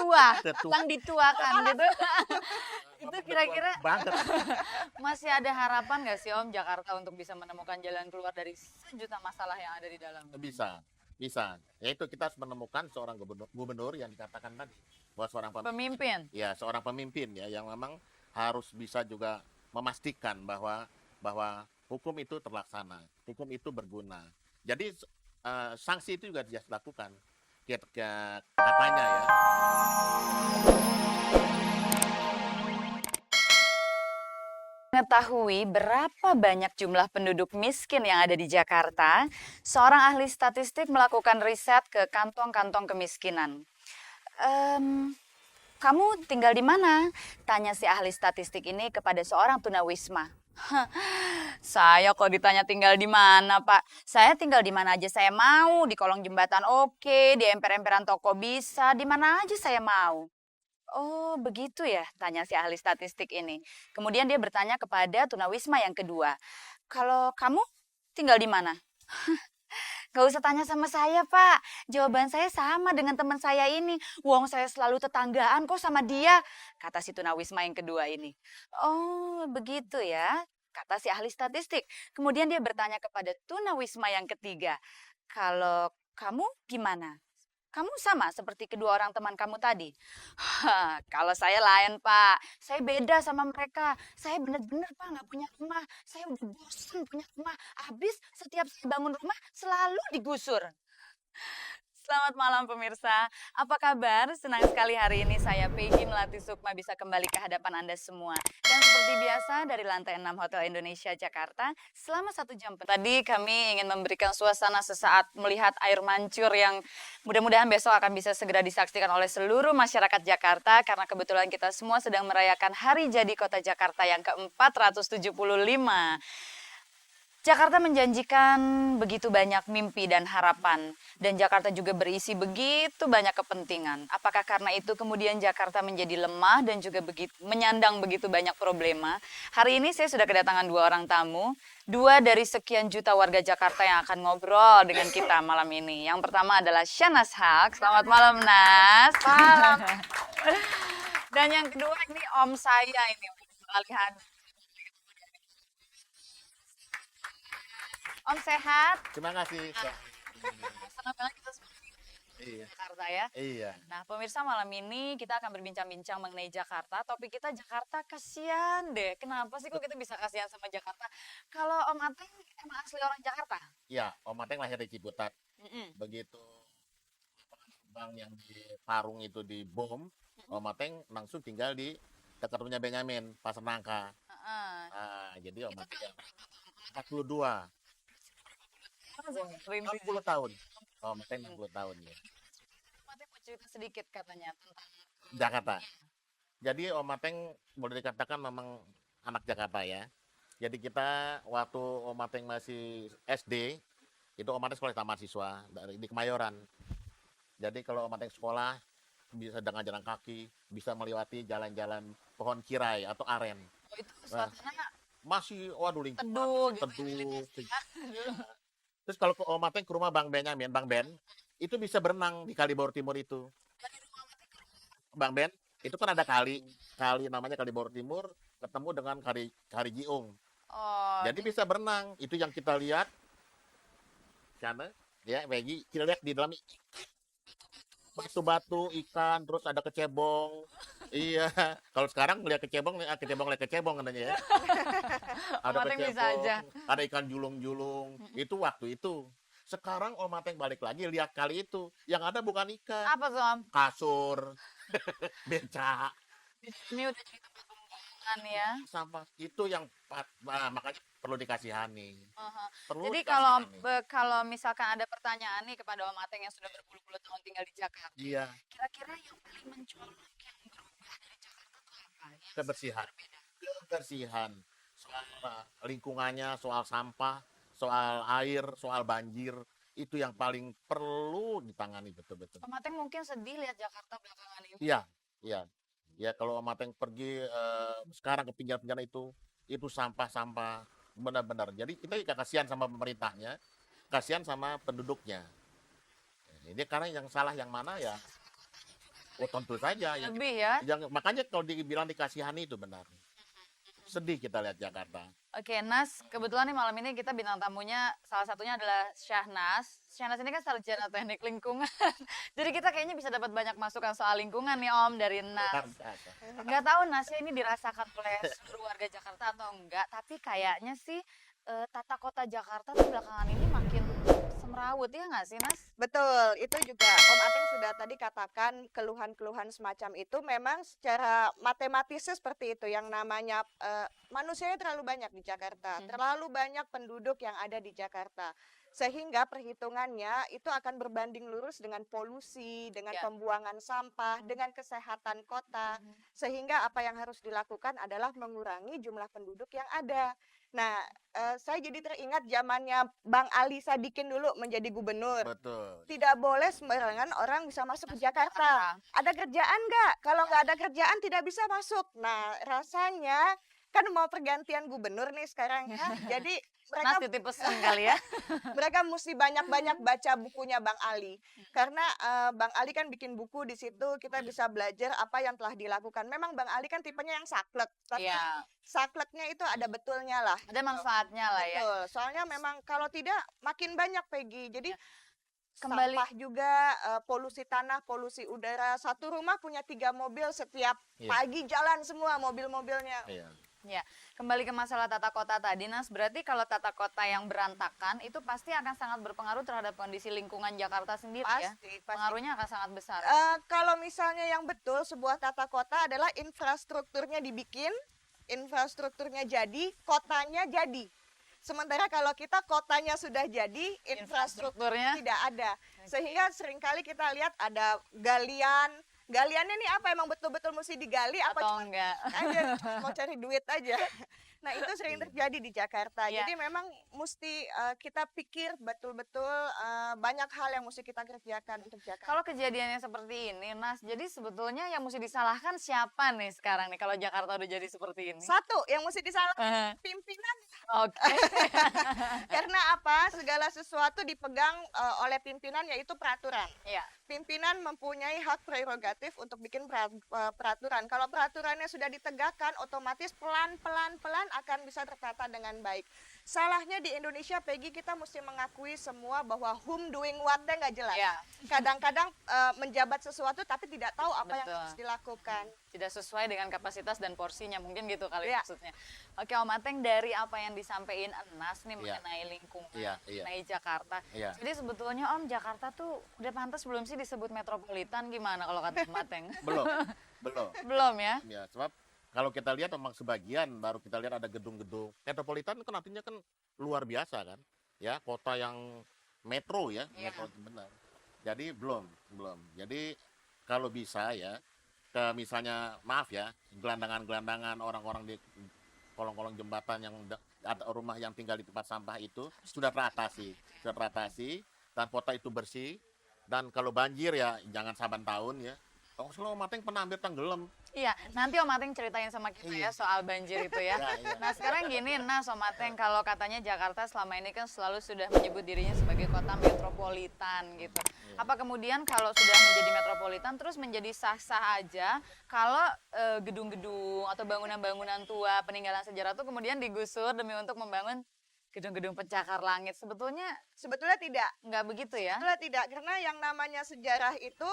tua, Tetua. yang dituakan gitu. Itu kira-kira banget. masih ada harapan nggak sih Om Jakarta untuk bisa menemukan jalan keluar dari sejuta masalah yang ada di dalam? Bisa. Yaitu kita harus menemukan seorang gubernur yang dikatakan tadi bahwa Pemimpin. seorang pemimpin ya yang memang harus bisa juga memastikan bahwa hukum itu terlaksana, hukum itu berguna. Jadi sanksi itu juga dia lakukan. Katanya ya. Mengetahui berapa banyak jumlah penduduk miskin yang ada di Jakarta, seorang ahli statistik melakukan riset ke kantong-kantong kemiskinan. Kamu tinggal di mana? Tanya si ahli statistik ini kepada seorang tunawisma. Saya kok ditanya tinggal di mana, Pak? Saya tinggal di mana aja saya mau, di kolong jembatan oke, di emper-emperan toko bisa, di mana aja saya mau. Oh, begitu ya, tanya si ahli statistik ini. Kemudian dia bertanya kepada tunawisma yang kedua. Kalau kamu tinggal di mana? Gak usah tanya sama saya, Pak. Jawaban saya sama dengan teman saya ini. Wong saya selalu tetanggaan kok sama dia, kata si tunawisma yang kedua ini. Oh, begitu ya, kata si ahli statistik. Kemudian dia bertanya kepada tunawisma yang ketiga. Kalau kamu gimana? Kamu sama seperti kedua orang teman kamu tadi? Kalau saya lain, Pak. Saya beda sama mereka. Saya benar-benar, Pak, nggak punya rumah. Saya udah bosan punya rumah. Habis setiap saya bangun rumah selalu digusur. Selamat malam pemirsa, apa kabar? Senang sekali hari ini saya Peggy Melati Sukma bisa kembali ke hadapan Anda semua. Dan seperti biasa dari lantai 6 Hotel Indonesia Jakarta, selama 1 jam tadi kami ingin memberikan suasana sesaat melihat air mancur yang mudah-mudahan besok akan bisa segera disaksikan oleh seluruh masyarakat Jakarta karena kebetulan kita semua sedang merayakan Hari Jadi Kota Jakarta yang ke-475. Jakarta menjanjikan begitu banyak mimpi dan harapan, dan Jakarta juga berisi begitu banyak kepentingan. Apakah karena itu kemudian Jakarta menjadi lemah dan juga menyandang begitu banyak problema? Hari ini saya sudah kedatangan 2 orang tamu, 2 dari sekian juta warga Jakarta yang akan ngobrol dengan kita malam ini. Yang pertama adalah Shanas Haq. Selamat malam, Nas. Malam. Dan yang kedua ini Om saya ini, Alihan. Om sehat? Terima kasih. Senang banget kita semua di Iya. Jakarta ya. Iya. Nah pemirsa malam ini kita akan berbincang-bincang mengenai Jakarta. Topik kita Jakarta kasihan deh. Kenapa sih kok kita bisa kasihan sama Jakarta? Kalau Om Ateng emang asli orang Jakarta? Iya, Om Ateng lahir di Ciputat. Begitu bang yang di Parung itu dibom, Om Ateng langsung tinggal di dekat rumahnya Benyamin, Pasar Nangka. Jadi Om Ateng 42. 60 tahun. Oh, Ateng 60 tahun ya. Om Ateng mau cerita sedikit katanya tentang Jakarta. Jadi Om Ateng boleh dikatakan memang anak Jakarta ya. Jadi kita waktu Om Ateng masih SD, itu Om Ateng sekolah taman siswa di Kemayoran. Jadi kalau Om Ateng sekolah bisa dengan jalan kaki, bisa melewati jalan-jalan pohon kirai atau aren. oh, itu suasananya Masih waduh lingkungan teduh gitu. teduh. Terus kalau ke Om Ateng ke rumah Bang Benyamin, Bang Ben, itu bisa berenang di Kali Bawor Timur itu. Bang Ben, itu kan ada kali namanya Kali Bawor Timur, ketemu dengan Kali Jiung. Oh, Jadi bisa berenang. Itu yang kita lihat. Sana, ya, Peggy, kita lihat di dalam batu-batu, ikan, terus ada kecebong. Iya, kalau sekarang lihat kecebong katanya ya. Ada Om Ateng bisa aja. ada ikan julung-julung. Itu waktu itu. Sekarang Om Ateng balik lagi lihat kali itu. Yang ada bukan ikan, Apa tuh Om? kasur, beca, Ini udah cerita pembuangan ya. sampah. Itu yang makanya perlu dikasihani. Perlu Jadi dikasihani. kalau misalkan ada pertanyaan nih kepada Om Ateng yang sudah berpuluh-puluh tahun tinggal di Jakarta, Iya, kira-kira yang paling mencolok yang berubah dari Jakarta itu apa? Yang kebersihan. berbeda? Kebersihan. Soal lingkungannya, soal sampah, soal air, soal banjir. Itu yang paling perlu ditangani betul-betul. Om Ateng mungkin sedih lihat Jakarta belakangan ini. Iya, iya. Ya kalau Om Ateng pergi sekarang ke pinggir-pinggir itu sampah-sampah benar-benar. Jadi kita juga kasihan sama pemerintahnya, kasihan sama penduduknya. Ini karena yang salah yang mana ya? Oh tentu saja. Ya. Lebih ya. Makanya kalau dibilang dikasihani itu benar. Sedih kita lihat Jakarta. Oke, Nas, kebetulan nih malam ini kita bintang tamunya salah satunya adalah Syahnas. Syahnas ini kan sarjana teknik lingkungan. Jadi kita kayaknya bisa dapat banyak masukan soal lingkungan nih Om dari Nas. Nggak tahu Nasnya ini dirasakan oleh seluruh warga Jakarta atau enggak, tapi kayaknya sih tata kota Jakarta tuh belakangan ini makin semrawut ya nggak sih Nas? Betul, itu juga Om Ateng sudah tadi katakan keluhan-keluhan semacam itu memang secara matematisnya seperti itu yang namanya manusianya terlalu banyak di Jakarta, terlalu banyak penduduk yang ada di Jakarta. Sehingga perhitungannya itu akan berbanding lurus dengan polusi, dengan pembuangan sampah, dengan kesehatan kota. Sehingga apa yang harus dilakukan adalah mengurangi jumlah penduduk yang ada. Nah, saya jadi teringat zamannya Bang Ali Sadikin dulu menjadi gubernur. Betul. Tidak boleh sembarangan orang bisa masuk ke Jakarta. Ada kerjaan nggak? Kalau nggak ada kerjaan tidak bisa masuk. Nah, rasanya kan mau pergantian gubernur nih sekarang ya. Jadi Nas titip pesan kali ya. mereka mesti banyak-banyak baca bukunya Bang Ali. Karena Bang Ali kan bikin buku di situ kita bisa belajar apa yang telah dilakukan. Memang Bang Ali kan tipenya yang saklek. Tapi Iya. sakleknya itu ada betulnya lah. Ada manfaatnya lah ya. Betul. Soalnya memang kalau tidak makin banyak Peggy. Jadi Kembali- sampah juga, polusi tanah, polusi udara. Satu rumah punya 3 mobil setiap pagi jalan semua mobil-mobilnya. Iya. Ya, kembali ke masalah tata kota tadi, Nas. Berarti kalau tata kota yang berantakan itu pasti akan sangat berpengaruh terhadap kondisi lingkungan Jakarta sendiri ya. Pasti. Pengaruhnya akan sangat besar. Kalau misalnya yang betul sebuah tata kota adalah infrastrukturnya dibikin, infrastrukturnya jadi, kotanya jadi. Sementara kalau kita kotanya sudah jadi, infrastrukturnya tidak ada. Sehingga seringkali kita lihat ada galian. Galiannya nih apa emang betul-betul mesti digali apa Atau cuma enggak? aja mau cari duit aja. Nah, itu sering terjadi di Jakarta. Iya. Jadi memang mesti kita pikir betul-betul banyak hal yang mesti kita kerjakan untuk Jakarta. Kalau kejadiannya seperti ini, Nas, jadi sebetulnya yang mesti disalahkan siapa nih sekarang nih kalau Jakarta udah jadi seperti ini? Satu yang mesti disalahkan pimpinan. Oke. Karena apa? Segala sesuatu dipegang oleh pimpinan yaitu peraturan. Iya. Pimpinan mempunyai hak prerogatif untuk bikin peraturan. Kalau peraturannya sudah ditegakkan, otomatis pelan-pelan akan bisa tertata dengan baik. Salahnya di Indonesia, Peggy, kita mesti mengakui semua bahwa whom doing what-nya nggak jelas. Iya. Kadang-kadang menjabat sesuatu tapi tidak tahu apa yang Betul. harus dilakukan. Tidak sesuai dengan kapasitas dan porsinya, mungkin gitu kali Iya. maksudnya. Oke, Om Ateng, dari apa yang disampaikan Nas nih Iya. mengenai lingkungan, Iya. mengenai Jakarta. Iya. Jadi sebetulnya Om, Jakarta tuh udah pantas belum sih disebut metropolitan, gimana kalau kata Om Ateng? Belum. Belum. Belum ya? Ya, sebab kalau kita lihat memang sebagian baru kita lihat ada gedung-gedung metropolitan kan artinya kan luar biasa kan, ya kota yang metro ya, Iya. metro benar. Jadi belum. Jadi kalau bisa ya, misalnya maaf ya, gelandangan-gelandangan orang-orang di kolong-kolong jembatan yang ada rumah yang tinggal di tempat sampah itu sudah teratasi dan kota itu bersih. Dan kalau banjir ya jangan saban tahun ya. Oh, selalu Mateng pernah hampir tenggelam. Iya, nanti Om Ateng ceritain sama kita ya soal banjir itu ya. Iya. Nah sekarang gini, Nas, Om Ateng, kalau katanya Jakarta selama ini kan selalu sudah menyebut dirinya sebagai kota metropolitan gitu. Apa kemudian kalau sudah menjadi metropolitan terus menjadi sah-sah aja kalau gedung-gedung atau bangunan-bangunan tua peninggalan sejarah itu kemudian digusur demi untuk membangun gedung-gedung pencakar langit? Sebetulnya tidak. Nggak begitu ya? Sebetulnya tidak, karena yang namanya sejarah itu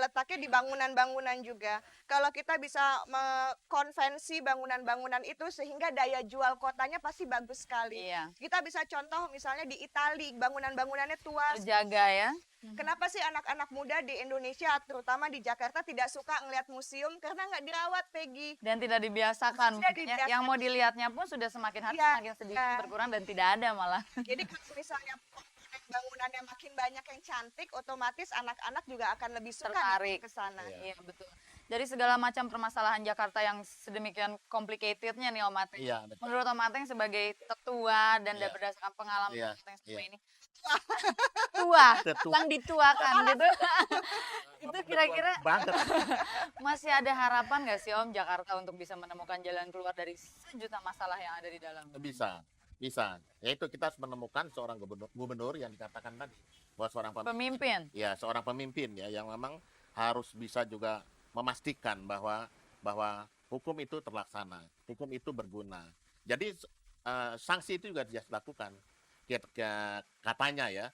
letaknya di bangunan-bangunan juga. Kalau kita bisa mengkonvensi bangunan-bangunan itu sehingga daya jual kotanya pasti bagus sekali. Iya. Kita bisa contoh misalnya di Itali, bangunan-bangunannya tua. Terjaga ya? Kenapa sih anak-anak muda di Indonesia, terutama di Jakarta, tidak suka ngeliat museum? Karena nggak dirawat, Peggy. Dan tidak dibiasakan. Tidak Mungkin ya. dibiasakan. Yang mau dilihatnya pun sudah semakin hari Iya, semakin sedikit iya. berkurang dan tidak ada malah. Jadi kalau misalnya komponen bangunannya makin banyak yang cantik, otomatis anak-anak juga akan lebih suka Tertarik ke sana. Iya betul. Dari segala macam permasalahan Jakarta yang sedemikian complicatednya nih Om Ateng. Iya, betul. Menurut Om Ateng sebagai tetua dan Iya. berdasarkan pengalaman Iya, Om Ateng selama iya. ini. Tua, Tetua. yang dituakan gitu. Itu kira-kira banget. masih ada harapan nggak sih Om Jakarta untuk bisa menemukan jalan keluar dari sejuta masalah yang ada di dalam? Bisa. Yaitu kita harus menemukan seorang gubernur yang dikatakan tadi bahwa seorang Pemimpin. seorang pemimpin ya yang memang harus bisa juga memastikan bahwa hukum itu terlaksana, hukum itu berguna. Jadi sanksi itu juga dia lakukan. Katanya ya,